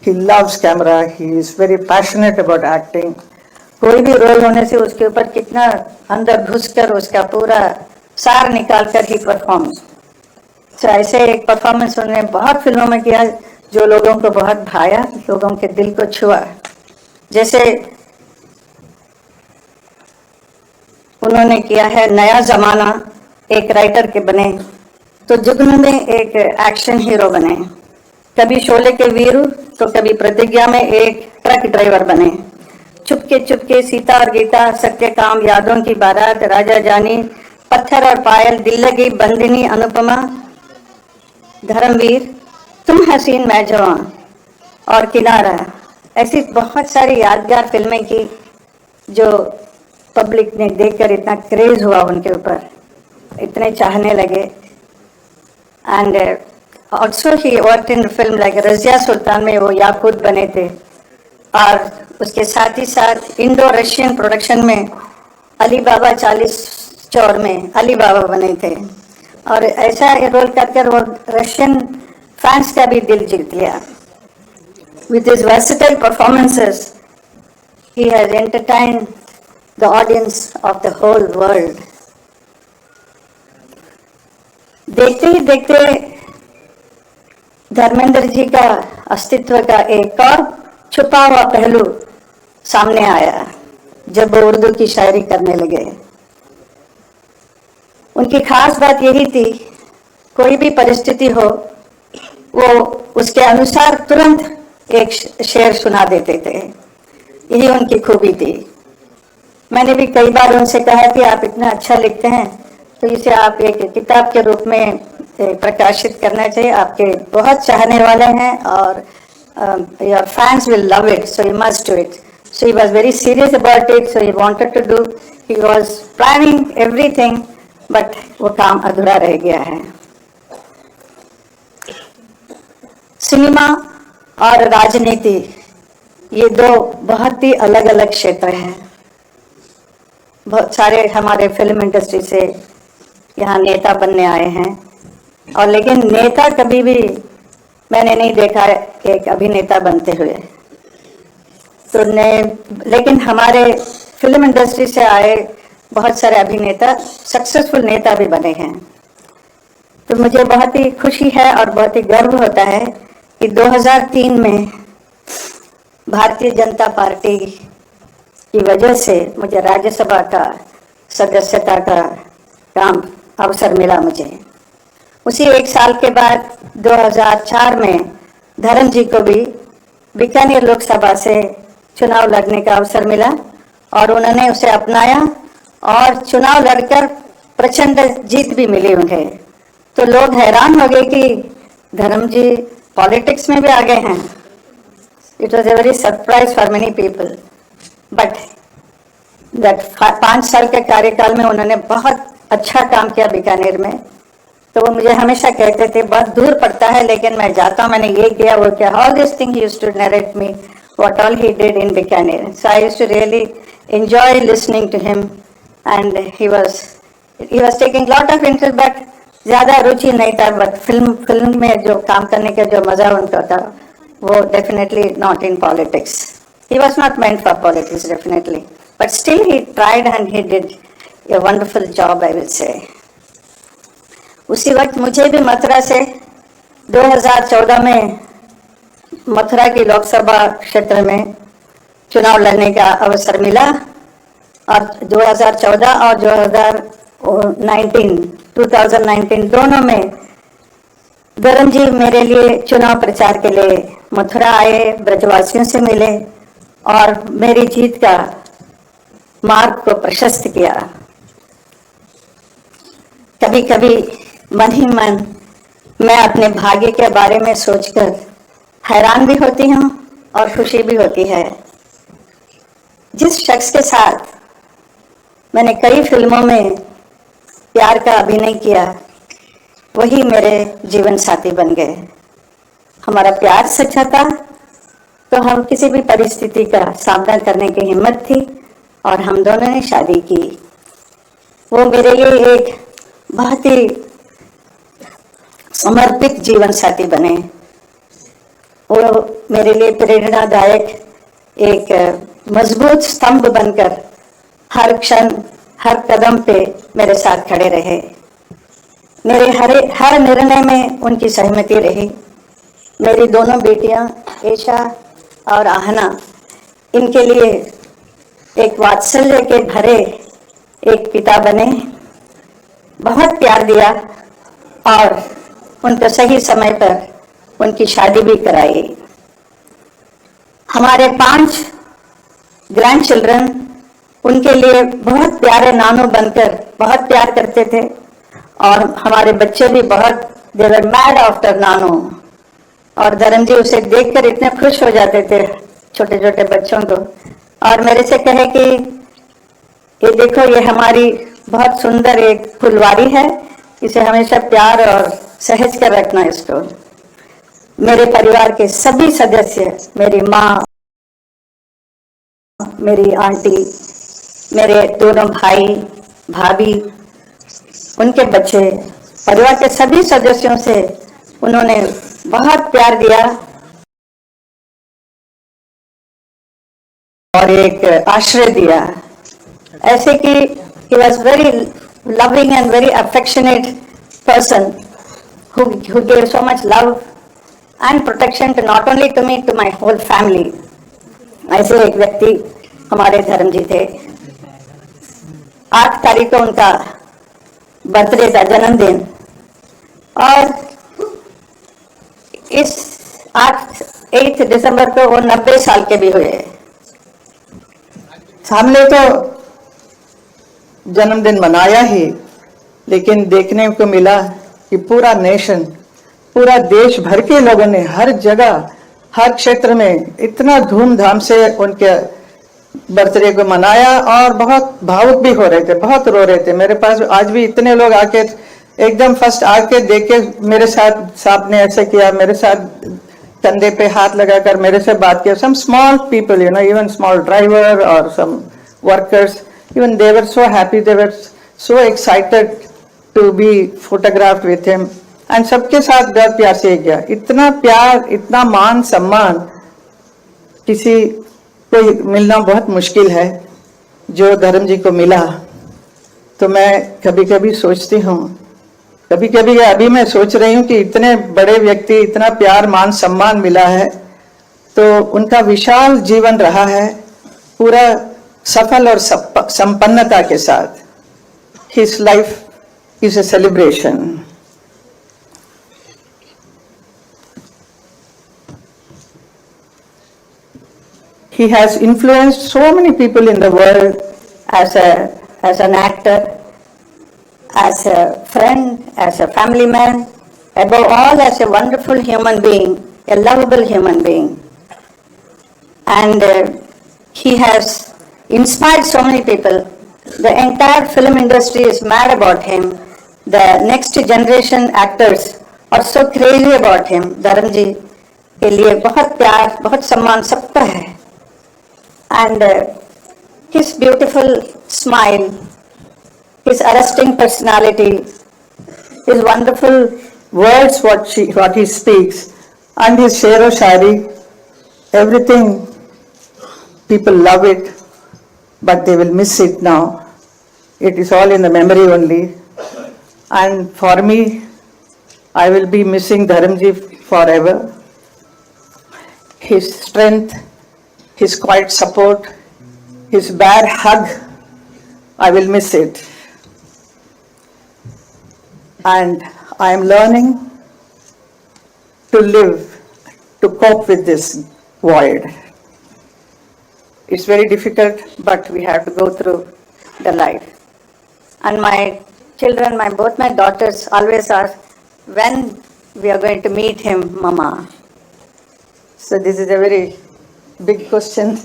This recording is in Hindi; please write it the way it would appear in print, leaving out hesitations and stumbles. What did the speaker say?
He loves camera. He is very passionate about acting. कोई भी रोल होने से उसके ऊपर कितना अंदर घुसकर उसका पूरा सार निकाल कर ही परफॉर्मेंस। तो ऐसे एक परफॉर्मेंस उन्होंने बहुत फिल्मों में किया जो लोगों को बहुत भाया, लोगों के दिल को छुआ। जैसे उन्होंने किया है नया जमाना, एक राइटर के बने, तो जुगनू में एक एक्शन हीरो बने, कभी शोले के वीरू तो कभी प्रतिज्ञा में एक ट्रक ड्राइवर बने, चुपके चुपके सीता और गीता, सत्यकाम, यादों की बारात, राजा जानी, पत्थर और पायल, दिल लगी, बंदिनी, अनुपमा, धर्मवीर, तुम हसीन मैं जवां और किनारा, ऐसी बहुत सारी यादगार फिल्में की जो पब्लिक ने देखकर इतना क्रेज हुआ उनके ऊपर, इतने चाहने लगे। And also he worked in film like Razia Sultan में वो याकूत बने थे, और उसके साथ ही साथ इंडो रशियन प्रोडक्शन में अली बाबा 40 चौर में अली बाबा बने थे, और ऐसा रोल कर वो रशियन फैंस का भी दिल जीत लिया। With his versatile performances, he has entertained the audience of the whole world. देखते ही देखते धर्मेंद्र जी का अस्तित्व का एक और छुपा हुआ पहलू सामने आया जब वो उर्दू की शायरी करने लगे। उनकी खास बात यही थी, कोई भी परिस्थिति हो वो उसके अनुसार तुरंत एक शेर सुना देते थे, यही उनकी खूबी थी। मैंने भी कई बार उनसे कहा कि आप इतना अच्छा लिखते हैं तो इसे आप एक किताब के रूप में प्रकाशित करना चाहिए, आपके बहुत चाहने वाले हैं और your fans will love it, so you must do it. So he was very serious about it, so he wanted to do, he was planning everything, but वो काम अधूरा रह गया है। सिनेमा और राजनीति ये दो बहुत ही अलग अलग क्षेत्र हैं। बहुत सारे हमारे फिल्म इंडस्ट्री से यहाँ नेता बनने आए हैं, और लेकिन नेता कभी भी मैंने नहीं देखा एक अभिनेता बनते हुए। तो लेकिन हमारे फिल्म इंडस्ट्री से आए बहुत सारे अभिनेता सक्सेसफुल नेता भी बने हैं। तो मुझे बहुत ही खुशी है और बहुत ही गर्व होता है कि 2003 में भारतीय जनता पार्टी की वजह से मुझे राज्यसभा का सदस्यता का काम अवसर मिला मुझे। उसी एक साल के बाद 2004 में धर्म जी को भी बीकानेर लोकसभा से चुनाव लड़ने का अवसर मिला, और उन्होंने उसे अपनाया और चुनाव लड़कर प्रचंड जीत भी मिली उन्हें। तो लोग हैरान हो गए कि धर्म जी पॉलिटिक्स में भी आ गए हैं। It was a very surprise for many people, but that 5 साल के कार्यकाल में उन्होंने बहुत अच्छा काम किया बीकानेर में। तो वो मुझे हमेशा कहते थे बहुत दूर पड़ता है लेकिन मैं जाता हूँ, मैंने ये किया वो किया, all this thing he used to narrate me what all he did in Bikaner. So I used to really enjoy listening to him, and he was taking lot of interest, but ज्यादा रुचि नहीं था। बट फिल्म में जो काम करने का जो मजा उनका था वो definitely not in politics. He was not meant for politics definitely, but still he tried and he did a wonderful job I will say. उसी वक्त मुझे भी मथुरा से 2014 में मथुरा की लोकसभा क्षेत्र में चुनाव लड़ने का अवसर मिला, और 2014 और 2019 दोनों में धर्म जी मेरे लिए चुनाव प्रचार के लिए मथुरा आए, ब्रजवासियों से मिले और मेरी जीत का मार्ग को प्रशस्त किया। कभी कभी मन ही मन मैं अपने भाग्य के बारे में सोचकर हैरान भी होती हूँ और खुशी भी होती है। जिस शख्स के साथ मैंने कई फिल्मों में प्यार का अभिनय किया वही मेरे जीवन साथी बन गए। हमारा प्यार सच्चा था तो हम किसी भी परिस्थिति का सामना करने की हिम्मत थी, और हम दोनों ने शादी की। वो मेरे लिए एक बहुत ही समर्पित जीवन साथी बने। वो मेरे लिए प्रेरणादायक एक मजबूत स्तंभ बनकर हर क्षण हर कदम पे मेरे साथ खड़े रहे। मेरे हर निर्णय में उनकी सहमति रही। मेरी दोनों बेटियां ईशा और आहना, इनके लिए एक वात्सल्य के भरे एक पिता बने, बहुत प्यार दिया और उनको सही समय पर उनकी शादी भी कराई। हमारे 5 ग्रैंड चिल्ड्रन उनके लिए बहुत प्यारे नानू बनकर बहुत प्यार करते थे और हमारे बच्चे भी बहुत दे वर मैड आफ्टर नानू। और धर्म जी उसे देखकर इतने खुश हो जाते थे, छोटे छोटे बच्चों को, और मेरे से कहे कि ये देखो, ये हमारी बहुत सुंदर एक फुलवारी है, इसे हमेशा प्यार और सहेज कर रखना इसको। मेरे परिवार के सभी सदस्य, मेरी माँ, मेरी आंटी, मेरे दोनों भाई भाभी, उनके बच्चे, परिवार के सभी सदस्यों से उन्होंने बहुत प्यार दिया और एक आश्रय दिया। ऐसे कि he was very loving and very affectionate person who gave so much love and protection to not only to me, to my whole family. ऐसे एक व्यक्ति हमारे धर्म जी थे। 8 तारीख को उनका बर्थडे था, जन्मदिन, और इस 8 दिसंबर को वो 90 साल के भी हुए। हमने तो जन्मदिन मनाया ही, लेकिन देखने को मिला कि पूरा नेशन, पूरा देश भर के लोगों ने हर जगह, हर क्षेत्र में इतना धूमधाम से उनके बर्थडे को मनाया और बहुत भावुक भी हो रहे थे, बहुत रो रहे थे। मेरे पास आज भी इतने लोग आके एकदम फर्स्ट आके देख के मेरे साथ, साहब ने ऐसे किया, मेरे साथ कंधे पे हाथ लगाकर मेरे से बात किया। Some small people, even small driver or some workers, even they were so happy, they were so excited to be photographed with him. And सबके साथ बहुत प्यार से गया। इतना प्यार, इतना मान सम्मान किसी को मिलना बहुत मुश्किल है, जो धर्म जी को मिला। तो मैं कभी कभी सोचती हूँ, कभी कभी अभी मैं सोच रही हूँ कि इतने बड़े व्यक्ति, इतना प्यार मान सम्मान मिला है, तो उनका विशाल जीवन रहा है, पूरा सफल और संपन्नता के साथ। His life is a celebration. He has influenced so many people in the world as an actor, as a friend, as a family man, above all as a wonderful human being, a lovable human being. And he has inspired so many people. The entire film industry is mad about him. The next generation actors are so crazy about him. धर्म जी के लिए बहुत प्यार, बहुत सम्मान सबका है। And his beautiful smile, his arresting personality, his wonderful words, what he speaks, and his share of shari, everything, people love it, but they will miss it now. It is all in the memory only. And for me, I will be missing Dharamji forever. His strength, his quiet support, his bare hug, I will miss it. And I am learning to live, to cope with this void. It's very difficult, but we have to go through the life. And my children, both my daughters always ask, when we are going to meet him, Mama? So this is a very big question